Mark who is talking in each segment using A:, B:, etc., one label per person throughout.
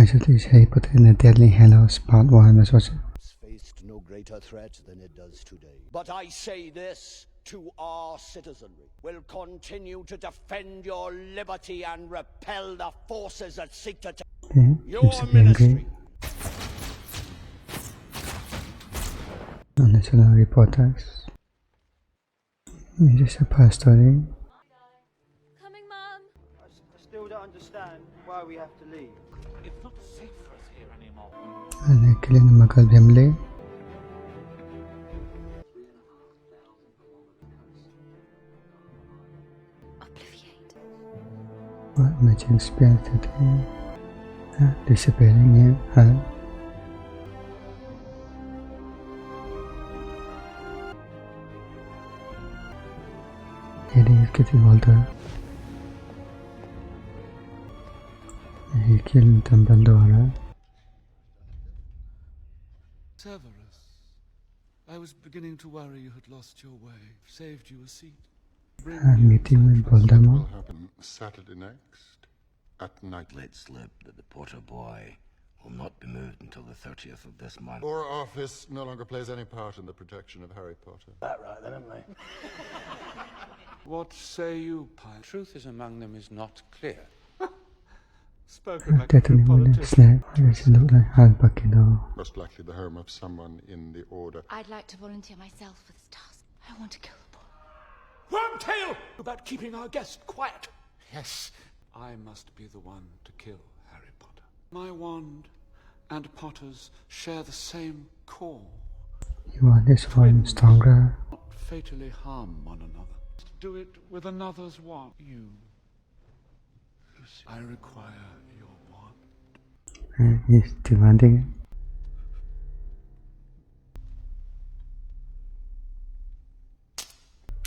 A: Actually, it's Harry Potter and the Deadly Hallows Part 1. That's what's
B: faced no greater threat than it does today. But I say this to our citizenry. Will continue to defend your liberty and repel the forces that seek to take your ministry.
A: Unnatural Harry Potters. It's just a past story.
C: Coming, Mum.
D: I still don't understand why we have to leave.
E: It's not safe for us here anymore.
A: And they're killing the Muggle family.
C: Obliviate.
A: What matching spells that disappearing here. Harry is getting older. He killed Dumbledore.
E: Severus, I was beginning to worry you had lost your way. Saved you a seat.
A: Meeting with
F: What
A: Voldemort.
F: will happen Saturday next at night?
G: Let slip that the Potter boy will not be moved until the 30th of this month.
F: Our office no longer plays any part in the protection of Harry Potter.
D: That right then, haven't they?
E: What say you, Pine? Truth is among them is not clear. Spoken like a
A: Definitely
E: true
A: wouldn't
E: politician.
A: snap. Does it look like Halbucky though?
F: Most likely the home of someone in the Order.
C: I'd like to volunteer myself for this task. I want to kill the boy.
E: Wormtail! About keeping our guest quiet. Yes, I must be the one to kill Harry Potter. My wand and Potter's share the same core.
A: You want this one stronger?
E: Not fatally harm one another. Do it with another's wand. You. Lucy, I require your wand.
A: He's demanding it.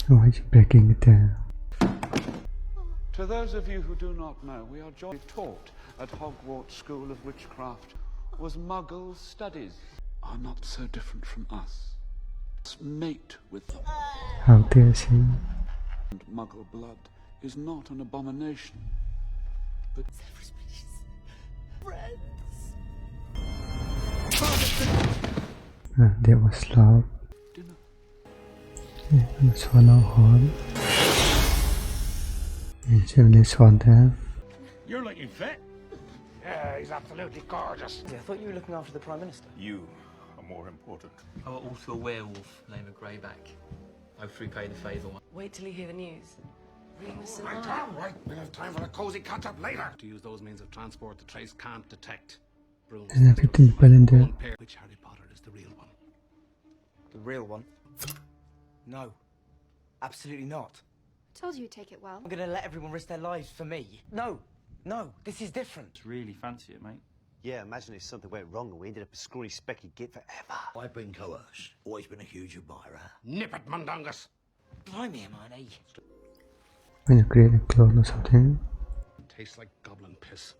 A: Why is he breaking it down?
E: To those of you who do not know, we are jointly taught at Hogwarts School of Witchcraft was Muggle studies are not so different from us. Let's mate with them.
A: How dare she?
E: And Muggle blood is not an abomination, but
A: That was loud.
E: dinner.
A: And a swallow horn. And Chimney Swan there.
B: You're looking fit. Yeah, he's absolutely gorgeous.
D: Yeah, I thought you were looking after the Prime Minister.
B: You are more important.
H: I were also a werewolf named Greyback. I've repaid the favour.
I: Wait till you hear the news. Remus and
B: Right,
I: I.
B: all right. We'll have time for a cozy catch-up later.
J: To use those means of transport the trace can't detect. Brooms,
A: And there are 15 people in there.
J: one pair. Which Harry Potter is the real one?
D: The real one? No. Absolutely not.
C: Told you you'd take it well.
D: I'm gonna let everyone risk their lives for me. No. No. This is different.
H: Really fancy it, mate.
K: Yeah, imagine if something went wrong and we ended up a scrawny specky git forever.
G: I've been coerced. Always been a huge admirer.
J: Nip it, Mundungus!
D: Blimey, Hermione.
A: When you create a clone or something.
J: Tastes like goblin piss.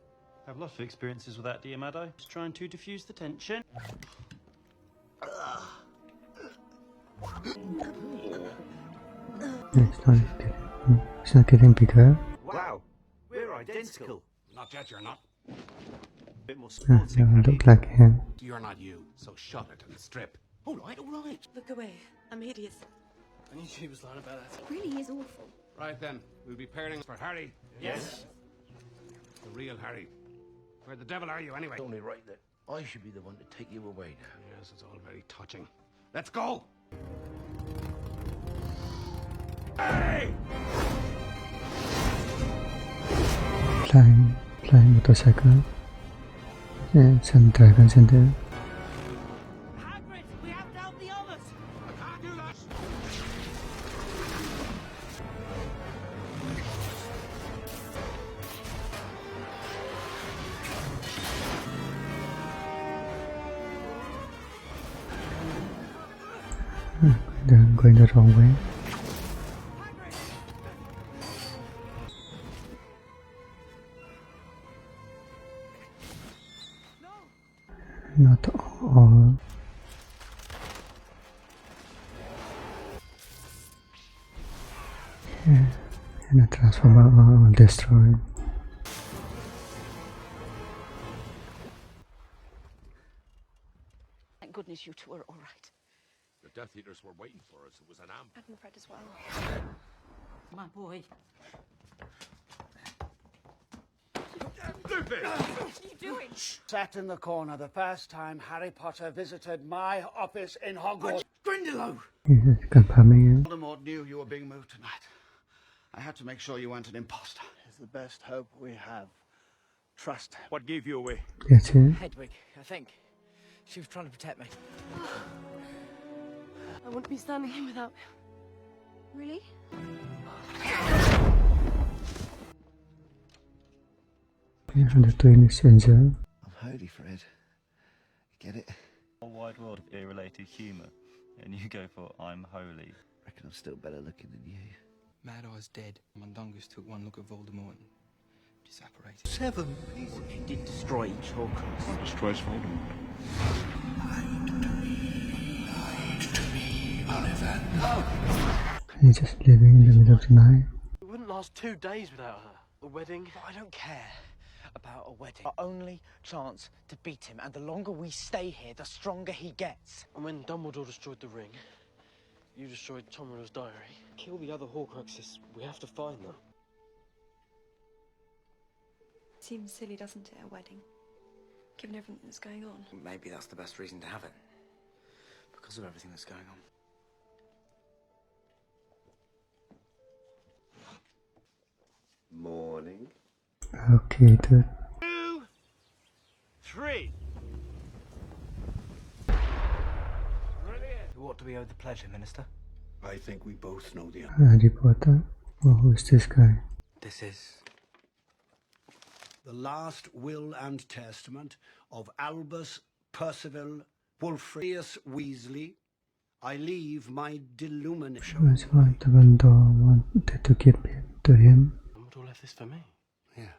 H: I've lots of experiences with that, dear Maddo. Just trying to diffuse the tension.
A: It's not getting bigger.
K: Wow, we're identical.
J: Not yet, you're not.
K: Bit more
A: That
K: sporty.
A: doesn't look like him.
J: You're not you, so shut it and strip. All right, all right.
I: Look away. I'm hideous.
H: I knew she was lying about that.
C: It really is awful.
J: Right then, we'll be pairing for Harry.
H: Yes.
J: The real Harry. Where the devil are you, anyway?
G: It's only right that I should be the one to take you away now.
J: Yes, it's all very touching. Let's go! Hey!
A: Flying motorcycle. And some dragons in there.
I: Hagrid, we have to help the others.
J: I can't do that!
A: They're going the wrong way. Not all. Yeah, and a transformer destroyed.
I: Thank goodness you two are all right.
L: The Death Eaters were waiting for us. It was an ambush.
C: And Fred as well.
I: My boy.
L: Lupin!
C: What are you doing?
B: Sat in the corner the first time Harry Potter visited my office in Hogwarts.
J: Grindylow!
A: confirming
B: Voldemort knew you were being moved tonight. I had to make sure you weren't an imposter. It's the best hope we have. Trust him.
J: What gave you away?
A: it. That's it.
D: Hedwig, I think. She was trying to protect me.
C: I wouldn't be standing here without him. Really?
A: The twin is injured.
K: I'm holy, Fred. Get it?
M: A wide world of irrelated humour, and you go for I'm holy.
K: Reckon I'm still better looking than you.
H: Mad Eye's dead. Mundungus took one look at Voldemort and disapparated.
K: 7.
D: You did destroy each Horcrux.
E: What destroys Voldemort?
A: He's just living in the middle of the night.
D: We wouldn't last 2 days without her. A wedding? But I don't care about a wedding. Our only chance to beat him, and the longer we stay here, the stronger he gets. And when Dumbledore destroyed the ring, you destroyed Tom Riddle's diary. Kill the other Horcruxes. We have to find them.
C: Seems silly, doesn't it, a wedding? Given everything that's going on.
D: Maybe that's the best reason to have it. Because of everything that's going on.
K: Morning.
A: Okay, dude.
J: 2, 3. Brilliant.
D: What do we owe the pleasure, Minister?
J: I think we both know the
A: Harry Potter. Oh, who is this guy?
D: This is...
B: The last will and testament of Albus Percival Wulfrius Weasley. I leave my delumination.
A: That's what Dumbledore wanted to give it to him.
D: Dumbledore left this for me.
B: Yeah.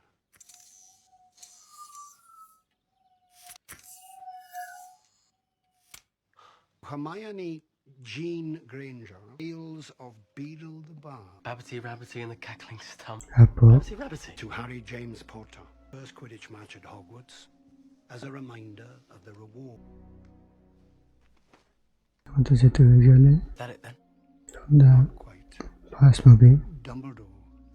B: Hermione Jean Granger, Tales of Beedle the Bard.
D: Babbity Rabbity and the Cackling Stump.
A: Apple.
D: Babbity Rabbity.
B: To Harry James Potter, first Quidditch match at Hogwarts, as a reminder of the reward.
A: What does it do usually?
D: Is that it then?
A: From the
B: Not quite.
A: past movie.
B: Dumbledore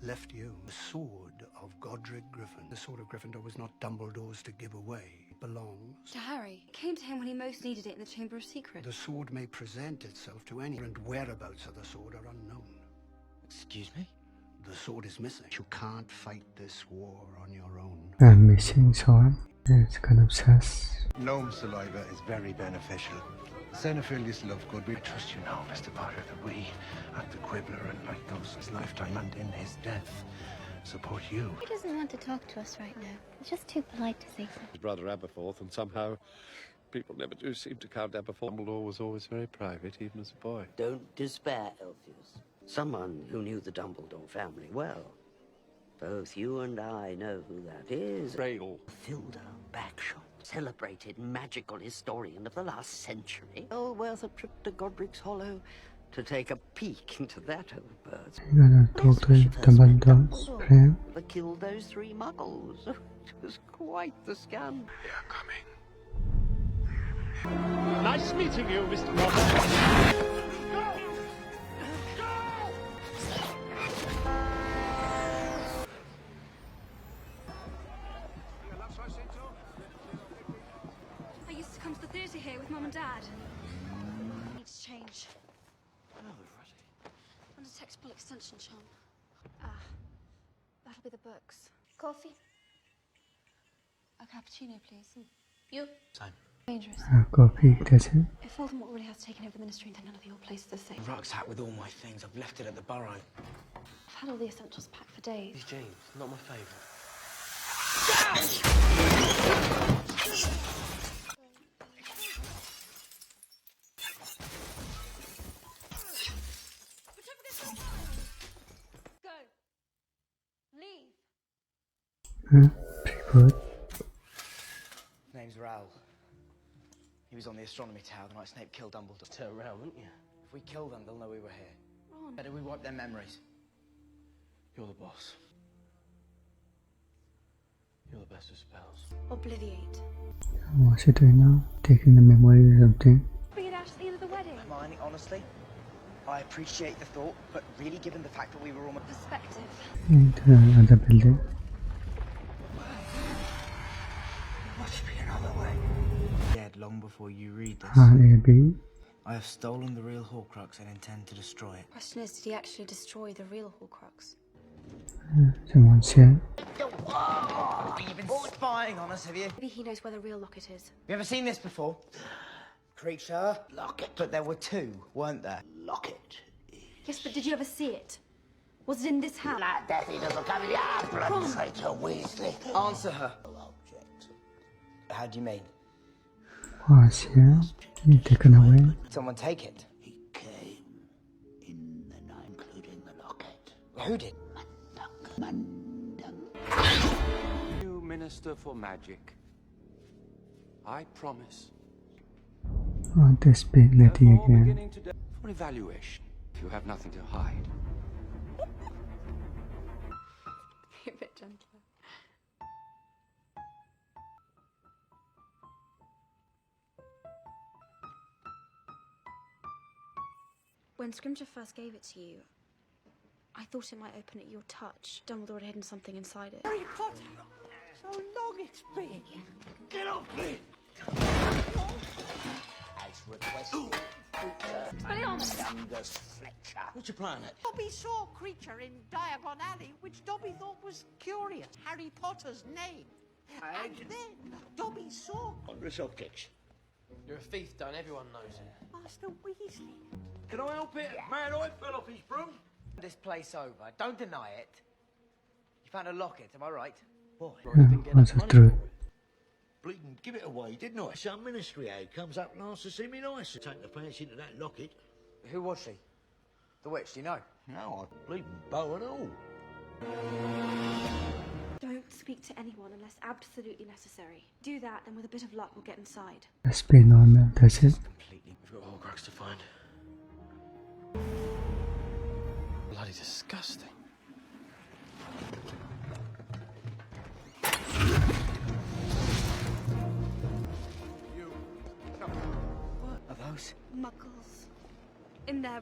B: left you the sword of Godric Griffin. The sword of Gryffindor was not Dumbledore's to give away. It belongs.
C: To Harry. It came to him when he most needed it in the Chamber of Secrets.
B: The sword may present itself to anyone, and whereabouts of the sword are unknown.
D: Excuse me?
B: The sword is missing. You can't fight this war on your own.
A: I'm missing sword. It's kind of sus.
J: Gnome saliva is very beneficial. Xenophilius Lovegood, we trust you now, Mr. Potter, that we, at the Quibbler and Pythos, his lifetime and in his death, support you.
C: He doesn't want to talk to us right now. He's just too polite to say so.
L: His brother Aberforth, and somehow people never do seem to count Aberforth.
F: Dumbledore was always very private, even as a boy.
N: Don't despair, Elpheus. Someone who knew the Dumbledore family well. Both you and I know who that is.
L: Rail.
N: Filda Backshot, celebrated magical historian of the last century. Well worth a trip to Godric's Hollow to take a peek into that old bird's.
A: You gotta talk to Dumbledore's friend.
N: That killed those 3 muggles. It was quite the scandal.
J: They're coming. Nice meeting you, Mr. Potter.
C: I used to come to the theatre here with Mum and Dad. Needs change. And a textbook extension charm. That'll be the books. Coffee? A cappuccino, please. You?
H: Same.
C: Dangerous.
A: Coffee, that's it.
C: If Voldemort really has taken over the Ministry, then none of your places are safe.
D: Rucksack with all my things. I've left it at the Burrow.
C: I've had all the essentials packed for days.
D: These jeans, not my favourite.
C: Go. Leave.
A: Pretty good.
D: Name's Raoul. He was on the astronomy tower the night Snape killed Dumbledore. Turn around, wouldn't you? If we kill them, they'll know we were here.
C: Ron.
D: Better we wipe their memories. You're the boss. You're the best of spells.
C: Obliviate.
A: What's he doing now? Taking the memory or something?
C: Bring it out at the end of the wedding.
D: Hermione, honestly, I appreciate the thought, but really given the fact that we were almost...
C: Perspective.
A: Into another building.
D: Must be another way. Dead long before you read this.
A: RAB.
D: I have stolen the real Horcrux and intend to destroy it.
C: Question is, did he actually destroy the real Horcrux?
A: Someone's here.
D: You've been spying on us, have you?
C: Maybe he knows where the real locket is.
D: You ever seen this before? Creature. Locket. But there were two, weren't there?
K: Locket.
C: Yes, but did you ever see it? Was it in this house?
K: Deathy doesn't come in the blood traitor Weasley.
D: Answer her.
K: Object.
D: How do you mean?
A: Was here. Taken away.
D: Someone take it.
K: He came in the night, including the locket.
D: Who did?
E: New Minister for Magic. I promise.
A: Oh, this big lady
E: Before
A: again.
E: beginning today, for evaluation, if you have nothing to hide.
C: Be a bit gentler. When Scrimgeour first gave it to you, I thought it might open at your touch. Dumbledore had hidden something inside it.
I: Harry Potter! So long it's been. Get off me!
B: As requested, Youngest Fletcher.
K: What's your plan, Ed?
I: Dobby saw a creature in Diagon Alley which Dobby thought was curious. Harry Potter's name. And then Dobby saw
K: Wondrous optics.
H: You're a thief, Don. Everyone knows it.
I: Master Weasley.
K: Can I help it? Man, I fell off his broom.
D: This place over. Don't deny it. You found a locket, am I right?
K: Boy,
A: What's the truth?
K: bleeding, give it away, didn't I? Some ministry aide comes up and asks to see me nice. Take the fancy into that locket.
D: Who was she? The witch, do you know?
K: No, I bleeding bow and all.
C: Don't speak to anyone unless absolutely necessary. Do that, and with a bit of luck, we'll get inside.
A: Let's be normal, that's it.
D: Completely.
H: We've got Horcrux to find. Bloody disgusting.
D: What are those?
C: Muggles. In their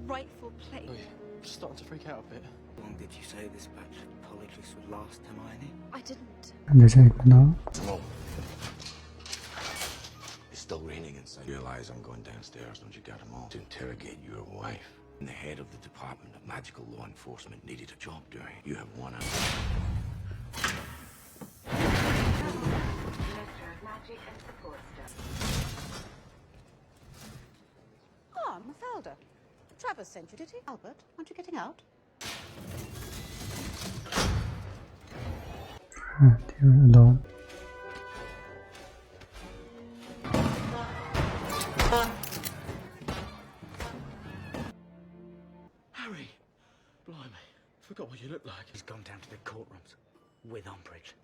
C: rightful place.
H: Oh, yeah. Starting to freak out a bit.
D: How long did you say this batch of polyjuice would last, Hermione?
C: I didn't.
A: And there's it now.
G: It's still raining inside. Realize I'm going downstairs, don't you, get them all? To interrogate your wife. And the head of the Department of Magical Law Enforcement needed a job doing. You have 1 hour.
I: Ah, Mafalda. Travers sent you, did he? Albert, aren't you getting out?
A: They're alone.
H: Harry! Blimey. Forgot what you look like.
D: He's gone down to the courtrooms with Umbridge.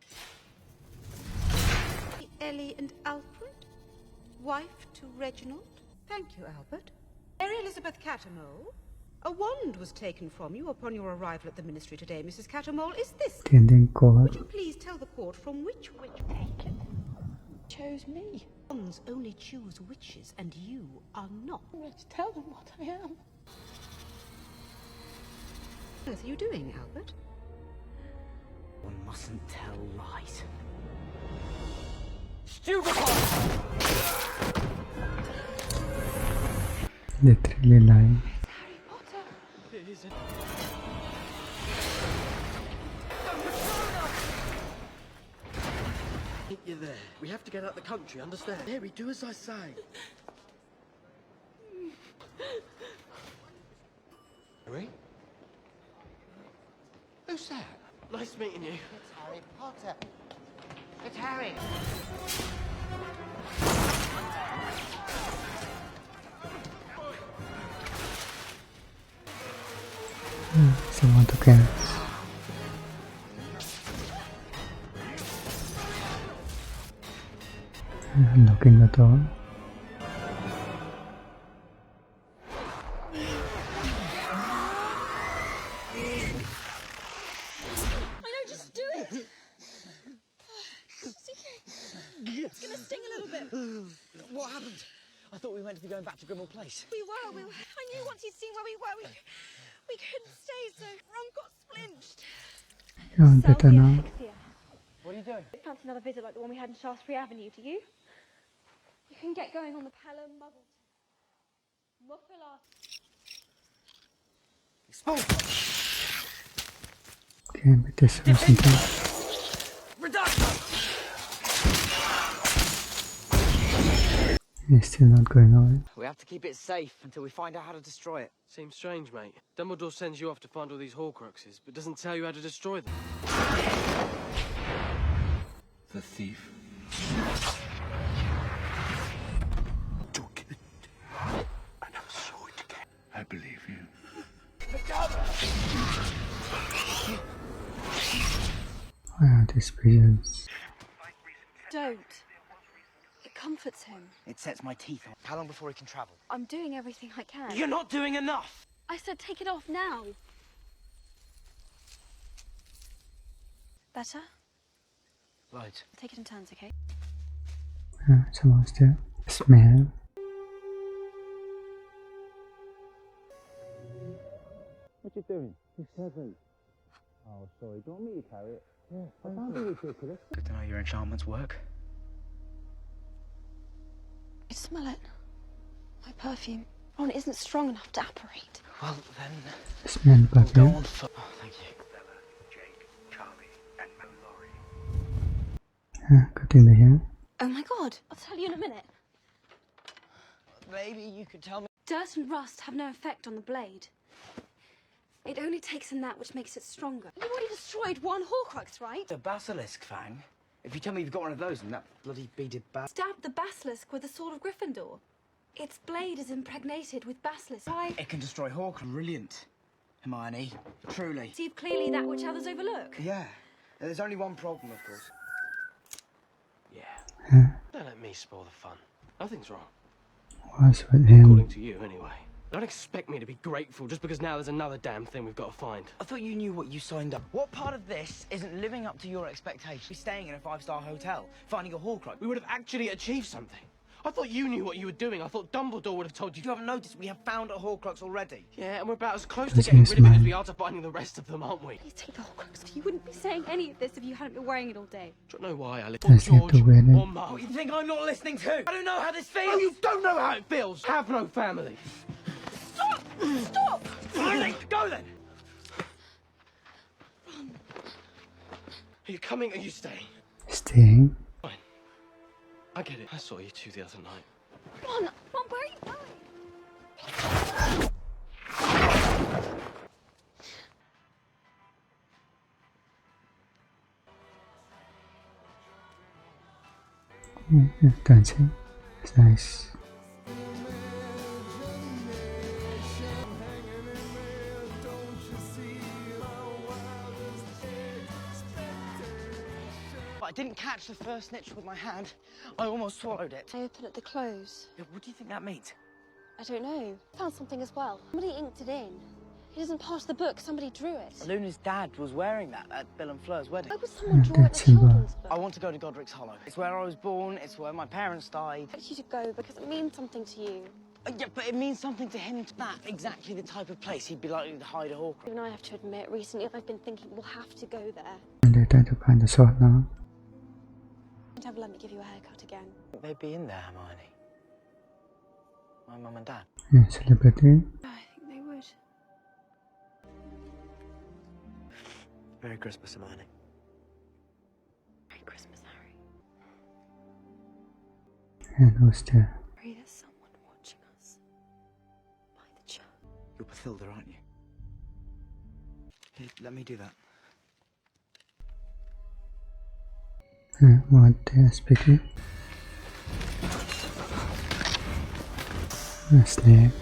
I: Ellie and Alfred? Wife to Reginald? Thank you, Albert. Mary Elizabeth Cattermole? A wand was taken from you upon your arrival at the ministry today, Mrs. Cattermole. Is this?
A: Tending
I: Would
A: court.
I: you please tell the court from which witch chose me? Wands only choose witches, and you are not. Let's tell them what I am. What are you doing, Albert?
D: One mustn't tell lies.
A: Literally lying.
C: Harry Potter.
H: It isn't. You're there. We have to get out the country, understand? Harry, do as I say.
E: Harry? Who's that?
H: Nice meeting you.
I: It's Harry Potter. It's Harry.
A: Someone to cancel. Unlocking the door.
C: I know, just do it!
D: It's gonna sting a little bit. What happened? I thought we were meant to be going back to Grimmauld Place.
C: We were. I knew once you'd seen where we were, we couldn't stay, so Ron got splinched.
A: Feeling better now.
D: What are you doing?
C: Fancy another visit like the one we had in Shaftesbury Avenue, do you? You can get going on the Pelham Muggleton. Muffler.
A: Okay, but this was something. It's still not going away.
D: We have to keep it safe until we find out how to destroy it.
O: Seems strange, mate. Dumbledore sends you off to find all these Horcruxes, but doesn't tell you how to destroy them.
E: The thief. Don't give it. I never saw it again. I believe you.
A: Why are these visions?
C: Don't. It comforts him.
D: It sets my teeth on. How long before he can travel?
C: I'm doing everything I can.
D: You're not doing enough!
C: I said take it off now. Better?
D: Right.
C: Take it in turns, okay?
A: Someone's there. Smell.
D: What you doing? It's heavy. Oh, sorry. Do you want me to carry it? Yeah. I can't be ridiculous. Good to know your enchantments work.
C: You smell it. My perfume. Ron, it isn't strong enough to apparate.
D: Well, then...
A: Smell back
D: go
A: here.
D: on for... Oh, thank you.
A: Good in the hair.
C: Oh my god. I'll tell you in a minute.
D: Maybe you could tell me...
C: Dirt and rust have no effect on the blade. It only takes in that which makes it stronger. You already destroyed one Horcrux, right?
D: The basilisk fang? If you tell me you've got one of those, then that bloody beaded bat...
C: Stabbed the basilisk with the sword of Gryffindor. Its blade is impregnated with basilisk. Why?
D: It can destroy Horcrux. Brilliant, Hermione. Truly.
C: See clearly that which others overlook.
D: Yeah. There's only one problem, of course.
O: Yeah. Don't let me spoil the fun. Nothing's wrong.
A: What's with him?
O: According to you, anyway. Don't expect me to be grateful just because now there's another damn thing we've got to find.
D: I thought you knew what you signed up. What part of this isn't living up to your expectations? Staying in a 5-star hotel, finding a Horcrux.
O: We would have actually achieved something. I thought you knew what you were doing. I thought Dumbledore would have told you.
D: You haven't noticed we have found a Horcrux already.
O: Yeah, and we're about as close to
A: That's
O: getting
A: his
O: rid of it as
A: man.
O: we are to finding the rest of them, aren't we?
C: Please take the Horcrux. You wouldn't be saying any of this if you hadn't been wearing it all day.
O: Do you know why I live?
A: Does he have
O: George
A: to wear it?
O: or Mum?
D: What, you think I'm not listening to? I don't know how this feels.
O: Oh, you don't know how it feels. Have no family.
C: Stop! Stop!
D: Fine, go then.
O: Are you coming or are you staying?
A: Staying.
O: Fine. I get it. I saw you two the other night.
C: Ron, where are you going?
A: Yeah, dancing. It's nice.
D: I didn't catch the first snitch with my hand. I almost swallowed it.
C: I open at the close.
D: Yeah, what do you think that means?
C: I don't know. Found something as well. Somebody inked it in. It isn't part of the book. Somebody drew it.
D: Luna's dad was wearing that at Bill and Fleur's wedding.
C: Why would someone draw it in
A: That's
C: a
A: symbol.
C: children's book?
D: I want to go to Godric's Hollow. It's where I was born. It's where my parents died.
C: I expect you to go because it means something to you.
D: Yeah, but it means something to him. That's exactly the type of place he'd be likely to hide a Horcrux.
C: Even I have to admit, recently I've been thinking we'll have to go there.
A: And they're trying to find the sword now.
C: Don't ever let me give you a haircut again.
D: They'd be in there, Hermione. My mum and dad.
A: Yeah, celebrity.
C: I think they would.
D: Merry Christmas, Hermione.
C: Merry Christmas, Harry.
A: And who's there?
C: Harry, there's someone watching us. By the church.
D: You're Bathilda, aren't you? Here, let me do that.
A: What they are speaking. A snake.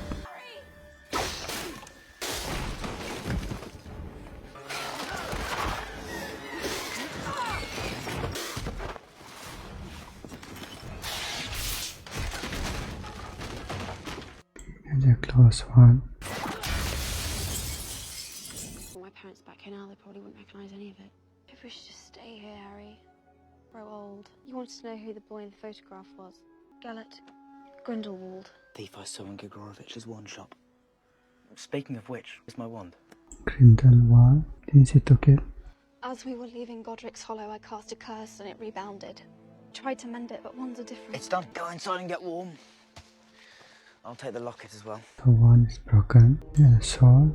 A: And a close one.
C: Well, my parents back here now, they probably wouldn't recognise any of it. Maybe we should just stay here, Harry. Grow old. You wanted to to know who the boy in the photograph was. Gellert Grindelwald.
D: Thief I saw in Gregorovich's wand shop. Speaking of which, where's my wand?
A: Grindelwald. Since he took it.
C: As we were leaving Godric's Hollow, I cast a curse and it rebounded. Tried to mend it, but wands are different.
D: It's done. Go inside and get warm. I'll take the locket as well.
A: The wand is broken. And a sword.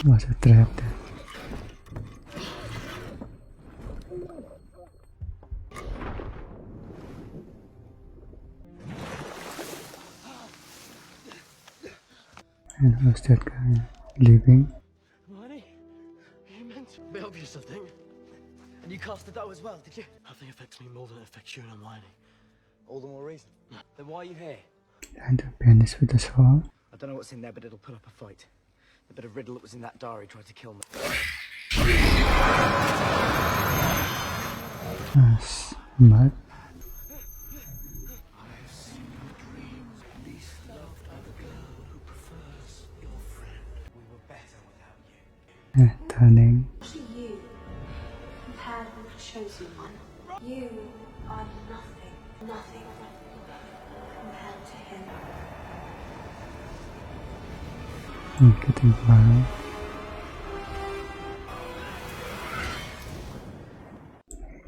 A: Was a trap there. And who's that guy leaving?
O: Hermione? You meant to be obvious, I think.
D: And you cast the dough as well, did you?
O: Nothing affects me more than it affects you and Hermione.
D: All the more reason. Then why are you here?
A: And the penis with the sword.
D: I don't know what's in there, but it'll put up a fight. The bit of riddle that was in that diary tried to kill me.
A: Mud. Turning.
C: To you, compared with the chosen one, you are nothing, nothing compared to him.
A: I'm getting wild.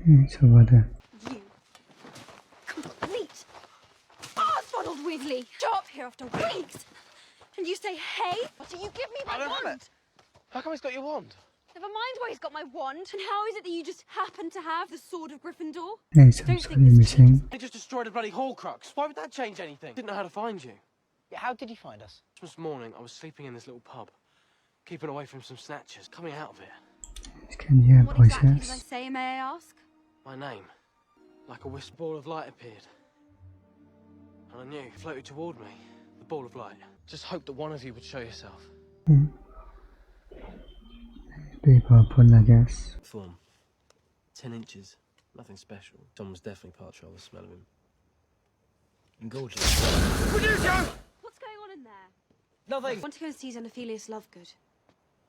A: It's over there.
C: You complete arsebottled Weasley. Show up here after weeks, and you say, "Hey, do you give me my wand?"
O: How come he's got your wand?
C: Never mind why he's got my wand. And how is it that you just happen to have the sword of Gryffindor?
A: Yes, I'm sorry, missing.
O: He just destroyed a bloody Horcrux. Why would that change anything? Didn't know how to find you.
D: Yeah, how did you find us?
O: Christmas morning, I was sleeping in this little pub, keeping away from some snatchers. Coming out of it,
A: Can you hear
C: What exactly did I
A: voices?
C: say, may I ask?
O: my name, like a wisp ball of light appeared. And I knew, it floated toward me, the ball of light. Just hoped that one of you would show yourself.
A: Be purple, I guess.
O: Form. 10 inches. Nothing special. Tom was definitely part trial, the smell of him. And gorgeous.
C: What's going on in there?
D: Nothing.
C: I want to go and see Xenophilius Lovegood.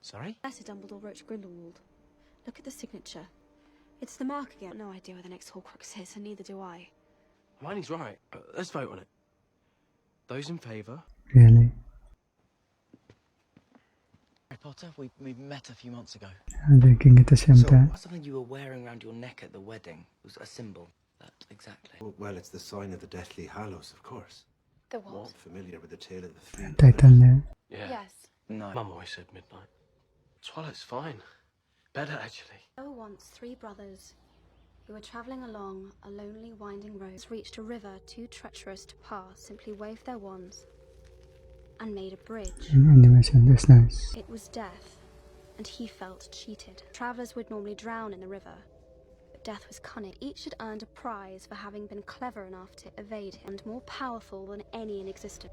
D: Sorry?
C: Letter Dumbledore wrote to Grindelwald. Look at the signature. It's the mark again. No idea where the next Horcrux is, and neither do I.
O: Hermione's right. Let's vote on it. Those in favour?
A: Really?
D: Harry Potter, we met a few months ago.
A: I'm drinking at the same time.
D: What's something you were wearing around your neck at the wedding? It was a symbol. That, exactly.
J: Well, it's the sign of the Deathlyhallows, of course.
C: The what?
J: Familiar with the tale of the three
A: Title there.
O: Yeah.
C: Yes.
D: No.
O: Mum always said midnight. Twilight's fine. Better, actually.
C: There were once 3 brothers who were travelling along a lonely, winding road, reached a river too treacherous to pass, simply waved their wands and made a bridge.
A: Animation, that's nice.
C: It was Death, and he felt cheated. Travellers would normally drown in the river, but Death was cunning. Each had earned a prize for having been clever enough to evade him, and more powerful than any in existence.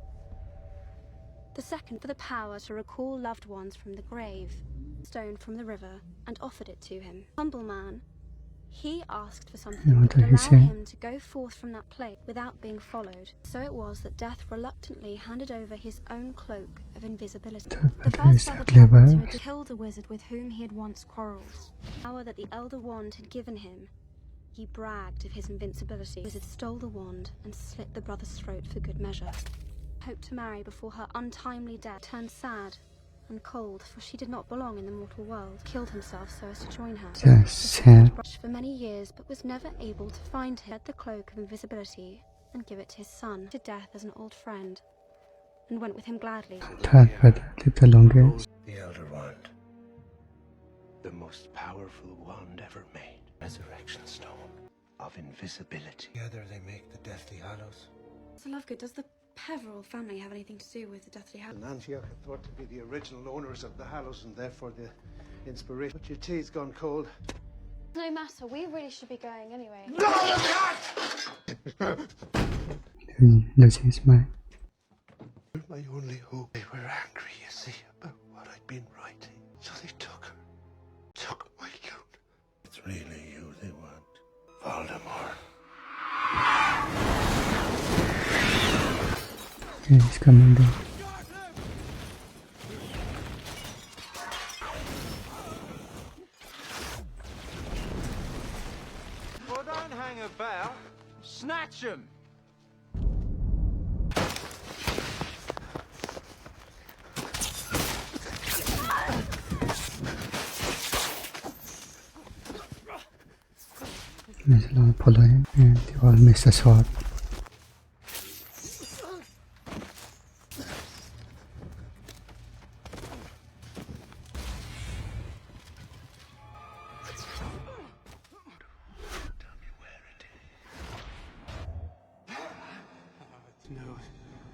C: The second for the power to recall loved ones from the grave, stone from the river, and offered it to him. Humble man, he asked for something
A: What
C: that would
A: did he
C: allow
A: say?
C: him to go forth from that place without being followed. So it was that Death reluctantly handed over his own cloak of invisibility. The
A: That is
C: first brother
A: clever.
C: traveled to kill the wizard with whom he had once quarrelled. The power that the Elder Wand had given him, he bragged of his invincibility. The wizard stole the wand and slit the brother's throat for good measure. Hoped to marry before her untimely death, turned sad and cold, for she did not belong in the mortal world. Killed himself so as to join her.
A: That's sad.
C: For many years, but was never able to find him. Had the cloak of invisibility and give it to his son, to Death as an old friend, and went with him gladly.
A: Third brother lived the longest.
J: The Elder Wand. The most powerful wand ever made. Resurrection Stone of invisibility. Together they make the Deathlyhallows.
C: So Lovegood, does the Peveril family have anything to do with the Deathly Hallows?
J: And Antioch are thought to be the original owners of the Hallows and therefore the inspiration. But your tea's gone cold.
C: No matter, we really should be going anyway.
A: Losing his mind.
J: You're my only hope. They were angry, you see, about what I'd been writing. So they took her. Took my loot. It's really you they want. Voldemort.
A: Okay, he's coming down.
D: Snatch him!
A: There's a lot of pulling, and they all miss the sword.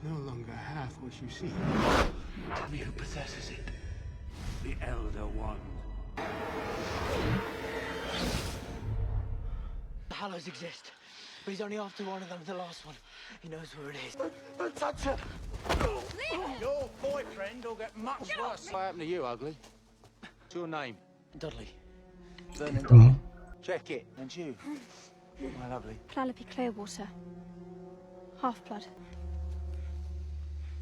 J: No longer half what you see.
K: Tell me who possesses it. The Elder One.
D: The Hallows exist, but he's only after one of them, the last one. He knows where it is.
K: Don't touch her!
D: Your boyfriend will get much worse.
J: What happened to you, ugly? What's your name?
D: Dudley.
J: Vernon
A: Cool.
J: Dudley. Check it. And you? My lovely.
C: Penelope Clearwater. Half-blood.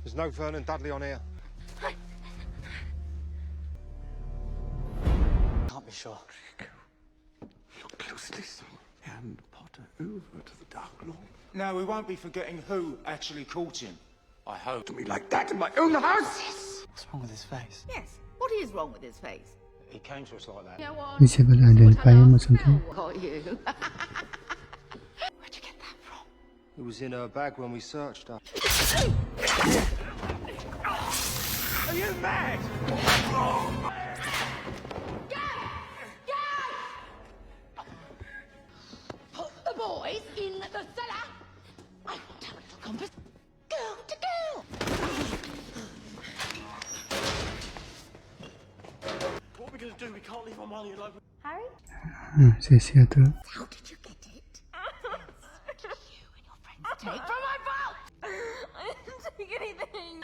P: There's no Vernon Dudley on here.
D: Can't be sure.
J: Look closely, son. Hand Potter over to the Dark Lord. No, we won't be forgetting who actually caught him. I hope. To me like that in my own house.
D: What's wrong with his face?
Q: Yes. What is wrong with his face?
J: He came to us like that.
Q: Go on.
A: Is able to identify him or something?
Q: Got you.
J: Where'd you get that from?
P: It was in her bag when we searched her.
J: Are you mad?
Q: Put the boys in the cellar. I want to have a little conversation. Girl to girl.
D: What are we going to do? We can't leave our money alone.
C: Harry?
A: She's here too.
Q: How did you get it? What did you and your friends take from my vault?
C: I didn't take anything.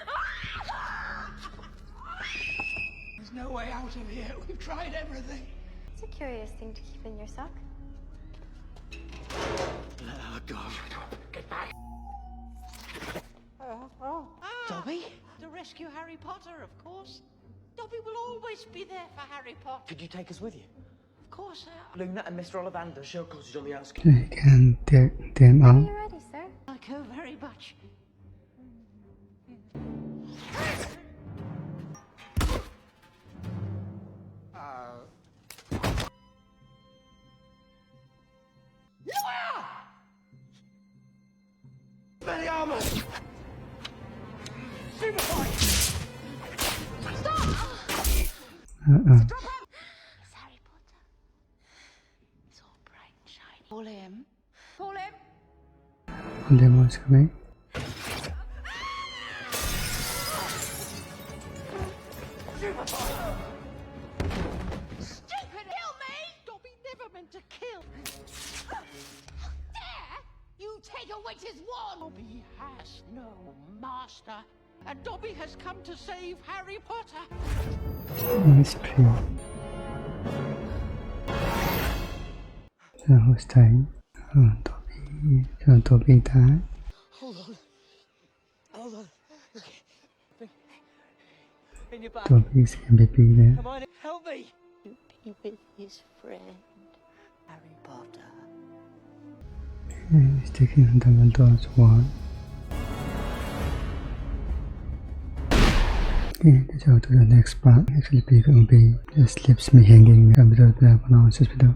J: There's no way out of here. We've tried everything.
C: It's a curious thing to keep in your sock.
D: Oh, God.
K: Get back!
I: Dobby? To rescue Harry Potter, of course. Dobby will always be there for Harry Potter.
D: Could you take us with you?
I: Of course,
D: Luna and Mr. Ollivander, show cottage on the outskirts.
A: So you can take them
C: Are
A: out.
C: you ready, sir?
I: I like her very much.
J: Belliarmus! Super fight!
Q: It's Harry Potter. It's all bright and shiny. Call him. Call him.
A: Demons coming.
I: Stupid! Kill me! Dobby never meant to kill. How dare you take a witch's wand? Dobby has no master. And Dobby has come to save Harry Potter.
A: It's true. So who's dying? Oh, Dobby. So Dobby died.
D: Hold on. Hold on. Okay. In your back.
A: Dobby's MVP there.
D: Come on, help me.
N: To be with his friend, Harry Potter.
A: And he's taking on Dumbledore's wand. Okay, let's go to the next part. Actually, it will be just leaves me hanging. Dumbledore will announce this video.